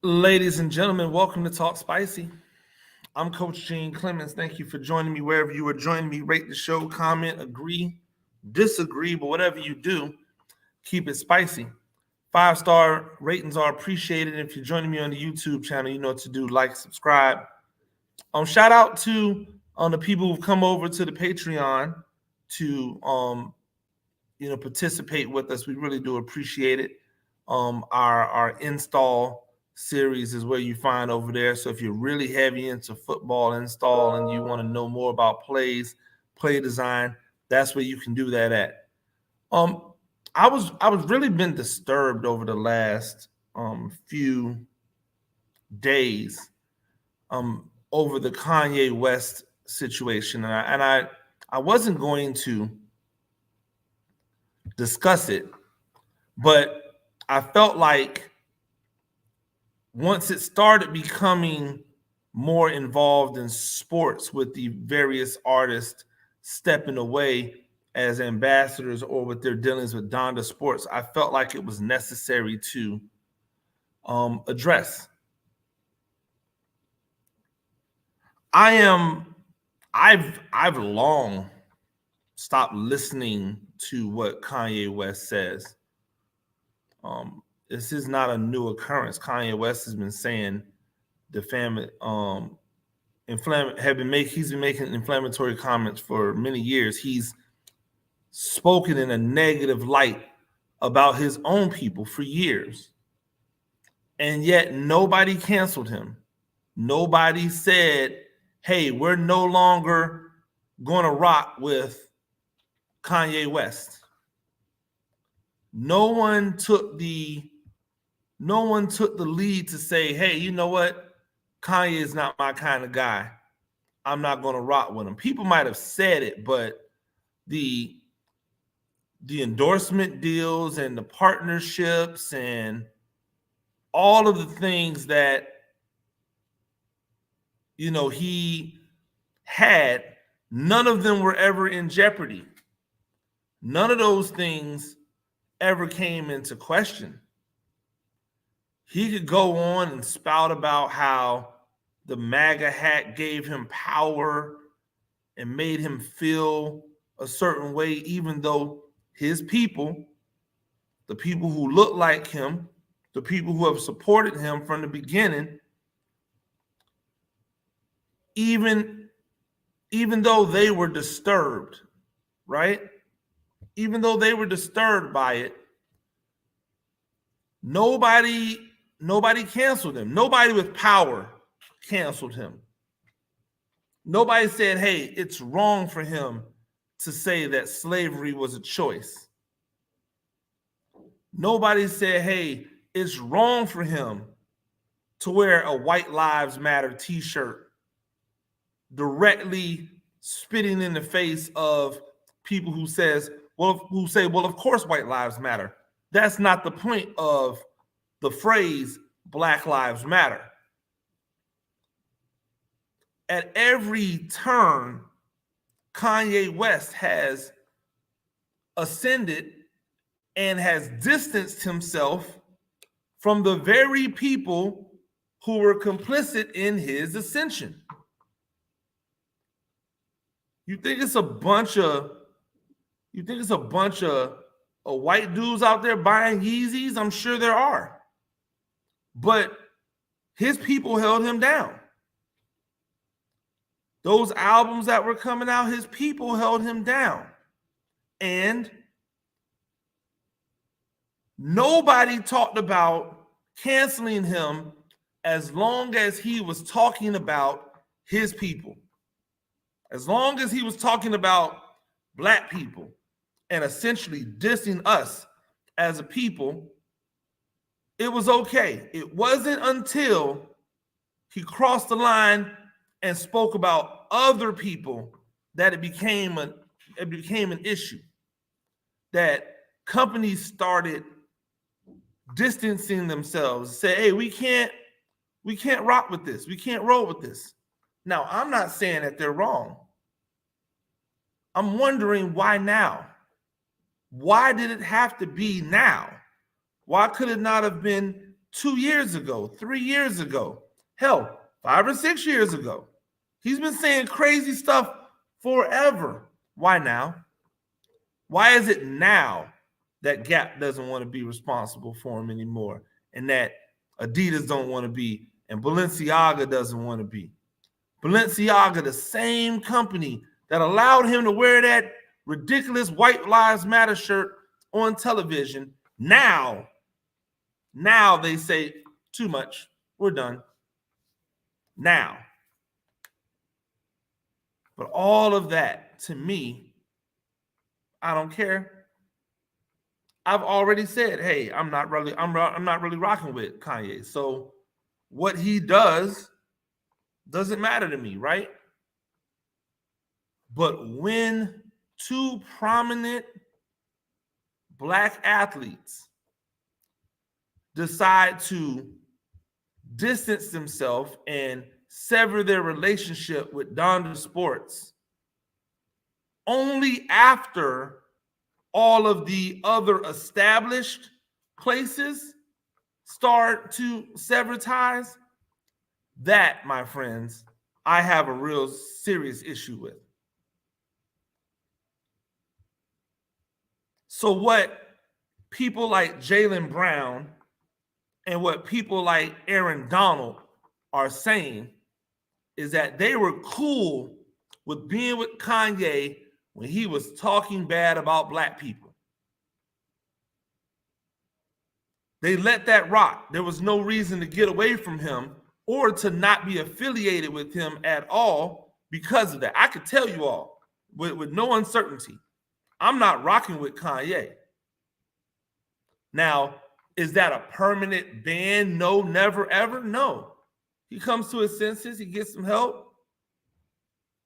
Ladies and gentlemen, welcome to Talk Spicy. I'm Coach Gene Clemens. Thank you for joining me wherever you are joining me. Rate the show, comment, agree, disagree, but whatever you do, keep it spicy. 5-star ratings are appreciated. If you're joining me on the YouTube channel, you know what to do. Like, subscribe. Shout out to the people who've come over to the Patreon to participate with us. We really do appreciate it. Our install series is where you find over there. So if you're really heavy into football install and you want to know more about plays, play design, that's where you can do that at. I was really been disturbed over the last few days over the Kanye West situation, and I wasn't going to discuss it, but I felt like once it started becoming more involved in sports with the various artists stepping away as ambassadors or with their dealings with Donda Sports, I felt like it was necessary to address. I've long stopped listening to what Kanye West says. This is not a new occurrence. Kanye West has been saying he's been making inflammatory comments for many years. He's spoken in a negative light about his own people for years. And yet nobody canceled him. Nobody said, hey, we're no longer going to rock with Kanye West. No one took the lead to say, hey, you know what? Kanye is not my kind of guy. I'm not going to rock with him. People might have said it, but the endorsement deals and the partnerships and all of the things that he had, none of them were ever in jeopardy. None of those things ever came into question. He could go on and spout about how the MAGA hat gave him power and made him feel a certain way, even though his people, the people who look like him, the people who have supported him from the beginning, even though they were disturbed, right? Even though they were disturbed by it, nobody canceled him. Nobody with power canceled him. Nobody said, hey, it's wrong for him to say that slavery was a choice. Nobody said, hey, it's wrong for him to wear a White Lives Matter t-shirt, directly spitting in the face of people who say, of course White Lives Matter. That's not the point of the phrase Black Lives Matter. At every turn, Kanye West has ascended and has distanced himself from the very people who were complicit in his ascension. You think it's a bunch of white dudes out there buying Yeezys? I'm sure there are. But his people held him down. Those albums that were coming out, his people held him down. And nobody talked about canceling him as long as he was talking about his people. As long as he was talking about Black people and essentially dissing us as a people, it was okay. It wasn't until he crossed the line and spoke about other people that it became an issue. That companies started distancing themselves, say, hey, we can't rock with this. We can't roll with this. Now, I'm not saying that they're wrong. I'm wondering why now? Why did it have to be now? Why could it not have been 2 years ago, 3 years ago, hell, 5 or 6 years ago. He's been saying crazy stuff forever. Why now? Why is it now that Gap doesn't want to be responsible for him anymore, and that Adidas don't want to be, and Balenciaga doesn't want to be? Balenciaga, the same company that allowed him to wear that ridiculous White Lives Matter shirt on television, now they say, too much, we're done. Now. But all of that, to me, I don't care. I've already said, hey, I'm not really rocking with Kanye. So what he does doesn't matter to me, right? But when two prominent Black athletes decide to distance themselves and sever their relationship with Donda Sports only after all of the other established places start to sever ties, that, my friends, I have a real serious issue with. So what people like Jaylen Brown and what people like Aaron Donald are saying is that they were cool with being with Kanye when he was talking bad about Black people. They let that rock. There was no reason to get away from him or to not be affiliated with him at all because of that. I could tell you all with no uncertainty, I'm not rocking with Kanye. Now, is that a permanent ban? No, never, ever? No. He comes to his senses. He gets some help.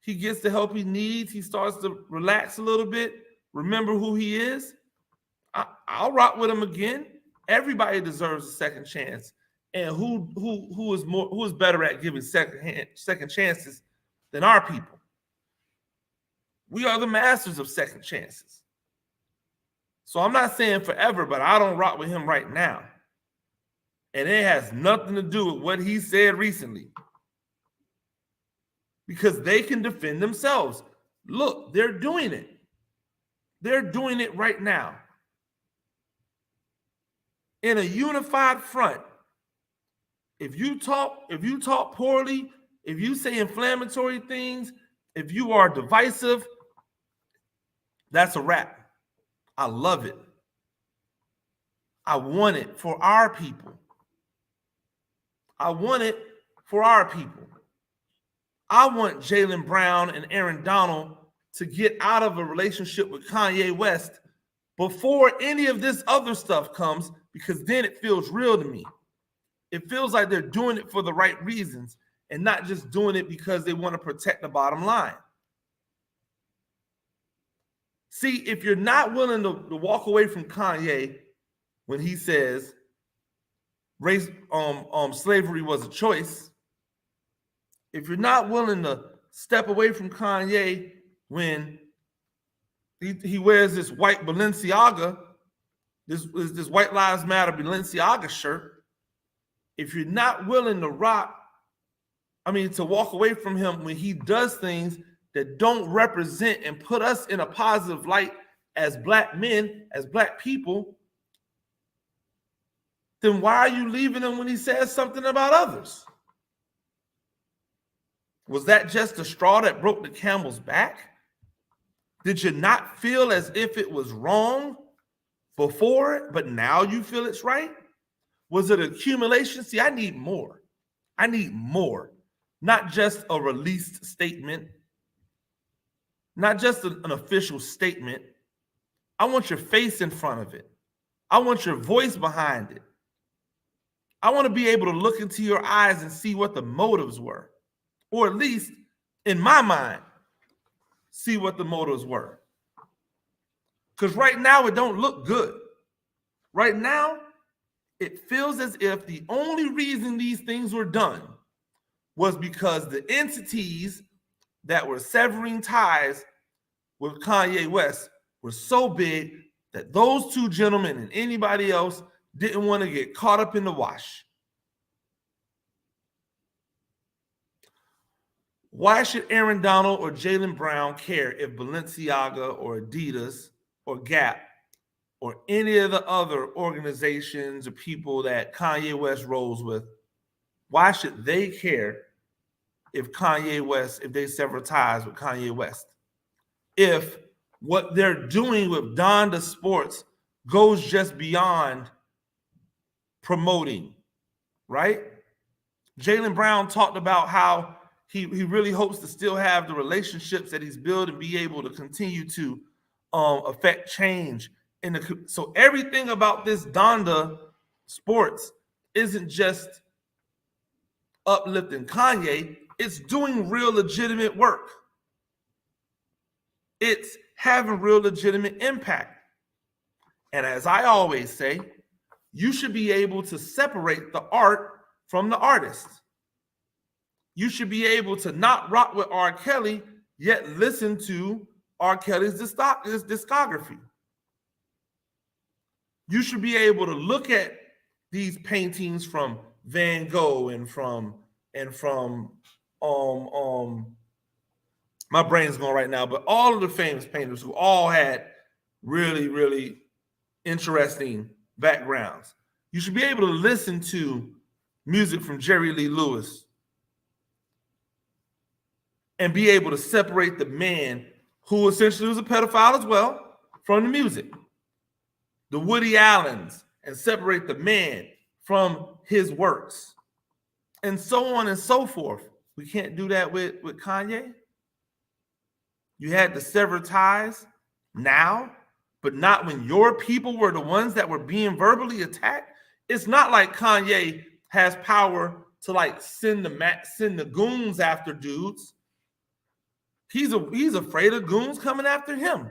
He gets the help he needs. He starts to relax a little bit. Remember who he is. I'll rock with him again. Everybody deserves a second chance. And who is better at giving second chances than our people? We are the masters of second chances. So I'm not saying forever, but I don't rock with him right now. And it has nothing to do with what he said recently. Because they can defend themselves. Look, they're doing it. They're doing it right now. In a unified front. If you talk poorly, if you say inflammatory things, if you are divisive, that's a wrap. I love it. I want it for our people. I want it for our people. I want Jaylen Brown and Aaron Donald to get out of a relationship with Kanye West before any of this other stuff comes, because then it feels real to me. It feels like they're doing it for the right reasons and not just doing it because they want to protect the bottom line. See, if you're not willing to walk away from Kanye when he says slavery was a choice, if you're not willing to step away from Kanye when he wears this white Balenciaga, this White Lives Matter Balenciaga shirt, if you're not willing to walk away from him when he does things that don't represent and put us in a positive light as Black men, as Black people, then why are you leaving him when he says something about others? Was that just the straw that broke the camel's back? Did you not feel as if it was wrong before, but now you feel it's right? Was it accumulation? See, I need more. I need more. Not just a released statement, not just an official statement. I want your face in front of it. I want your voice behind it. I want to be able to look into your eyes and see what the motives were. Or at least, in my mind, see what the motives were. Because right now, it don't look good. Right now, it feels as if the only reason these things were done was because the entities that were severing ties with Kanye West were so big that those two gentlemen and anybody else didn't want to get caught up in the wash. Why should Aaron Donald or Jaylen Brown care if Balenciaga or Adidas or Gap or any of the other organizations or people that Kanye West rolls with, why should they care if they sever ties with Kanye West? If what they're doing with Donda Sports goes just beyond promoting, right? Jaylen Brown talked about how he really hopes to still have the relationships that he's built and be able to continue to affect change in the. So everything about this Donda Sports isn't just uplifting Kanye, it's doing real legitimate work. It's having real legitimate impact. And as I always say, you should be able to separate the art from the artist. You should be able to not rock with R. Kelly, yet listen to R. Kelly's discography. You should be able to look at these paintings from Van Gogh and from my brain's going right now, but all of the famous painters who all had really, really interesting backgrounds. You should be able to listen to music from Jerry Lee Lewis and be able to separate the man who essentially was a pedophile as well from the music. The Woody Allens, and separate the man from his works, and so on and so forth. We can't do that with Kanye. You had to sever ties now, but not when your people were the ones that were being verbally attacked. It's not like Kanye has power to like send the goons after dudes. He's afraid of goons coming after him.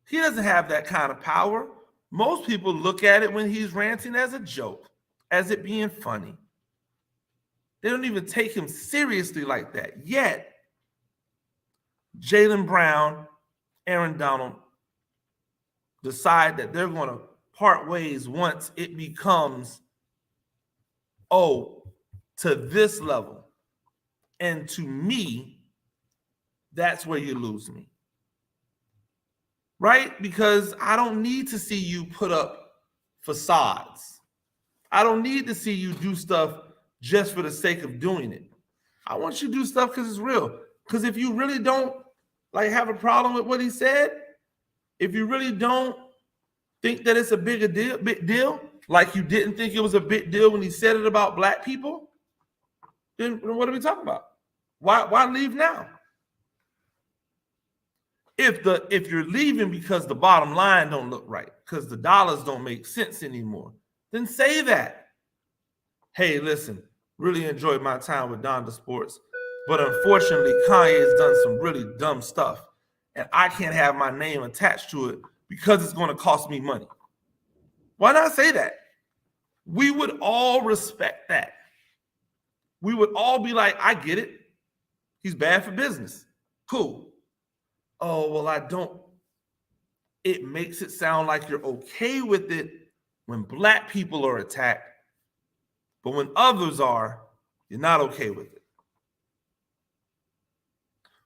He doesn't have that kind of power. Most people look at it when he's ranting as a joke, as it being funny. They don't even take him seriously like that. Yet, Jaylen Brown, Aaron Donald decide that they're going to part ways once it becomes, to this level. And to me, that's where you lose me. Right? Because I don't need to see you put up facades. I don't need to see you do stuff just for the sake of doing it. I want you to do stuff because it's real. Because if you really don't have a problem with what he said, if you really don't think that it's a big deal, like you didn't think it was a big deal when he said it about black people, then what are we talking about? Why leave now? If you're leaving because the bottom line don't look right, because the dollars don't make sense anymore, then say that. Hey, listen, really enjoyed my time with Donda Sports, but unfortunately, Kanye's done some really dumb stuff, and I can't have my name attached to it because it's going to cost me money. Why not say that? We would all respect that. We would all be like, I get it. He's bad for business. Cool. Oh, well, I don't. It makes it sound like you're okay with it when black people are attacked, but when others are, you're not okay with it.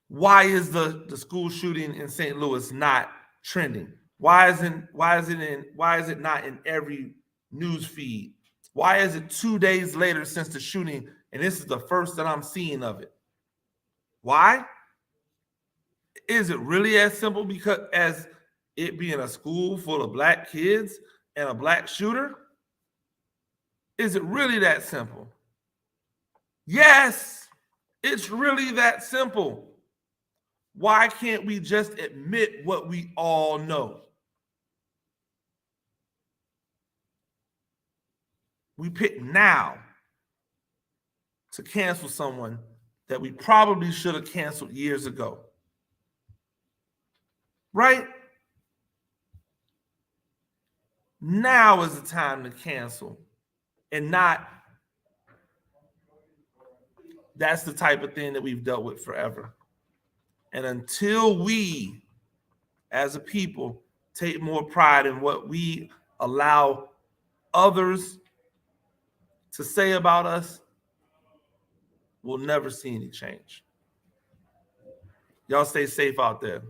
Why is the school shooting in St. Louis not trending? Why is it not in every news feed? Why is it 2 days later since the shooting and this is the first that I'm seeing of it? Why? Is it really as simple because as it being a school full of black kids and a black shooter? Is it really that simple? Yes, it's really that simple. Why can't we just admit what we all know? We pick now to cancel someone that we probably should have canceled years ago. Right? Now is the time to cancel and not that's the type of thing that we've dealt with forever. And until we, as a people, take more pride in what we allow others to say about us, we'll never see any change. Y'all stay safe out there.